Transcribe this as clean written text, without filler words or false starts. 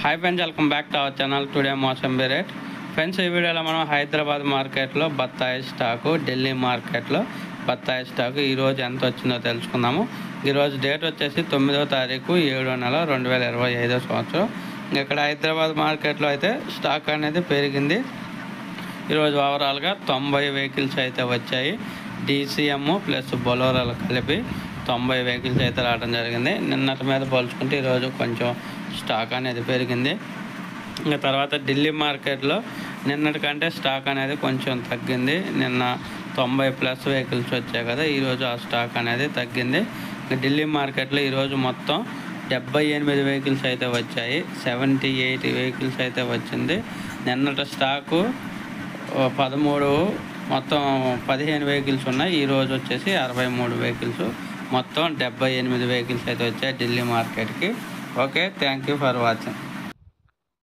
Hi friends, welcome back to our channel. Today mosambi rate. Friends, ఈ వీడియోలో మనం హైదరాబాద్ మార్కెట్లో బత్తాయి స్టాకు, ఢిల్లీ మార్కెట్లో బత్తాయి స్టాకు ఈరోజు ఎంత వచ్చిందో తెలుసుకుందాము. ఈరోజు డేట్ వచ్చేసి 9వ తారీఖు 7వ నెల 2025 సంవత్సరం. ఇక్కడ హైదరాబాద్ మార్కెట్లో అయితే స్టాక్ అనేది పెరిగింది. ఈరోజు ఓవరాల్గా 90 వెహికల్స్ అయితే వచ్చాయి. DCM ప్లస్ బొలోరోలు కలిపి 90 వెహికల్స్ అయితే రావడం జరిగింది. నిన్నటి మీద పోల్చుకుంటే ఈరోజు కొంచెం స్టాక్ అనేది పెరిగింది. ఇంకా తర్వాత ఢిల్లీ మార్కెట్లో నిన్నటి కంటే స్టాక్ అనేది కొంచెం తగ్గింది. నిన్న 90 ప్లస్ వెహికల్స్ వచ్చాయి కదా, ఈరోజు ఆ స్టాక్ అనేది తగ్గింది. ఢిల్లీ మార్కెట్లో ఈరోజు మొత్తం 78 వెహికల్స్ అయితే వచ్చాయి. 78 వెహికల్స్ అయితే వచ్చింది. నిన్నటి స్టాకు 13, మొత్తం 15 వెహికల్స్ ఉన్నాయి. ఈరోజు వచ్చేసి 63 వెహికల్స్, మొత్తం 78 వెహికల్స్ అయితే వచ్చాయి ఢిల్లీ మార్కెట్కి. Okay, thank you for watching.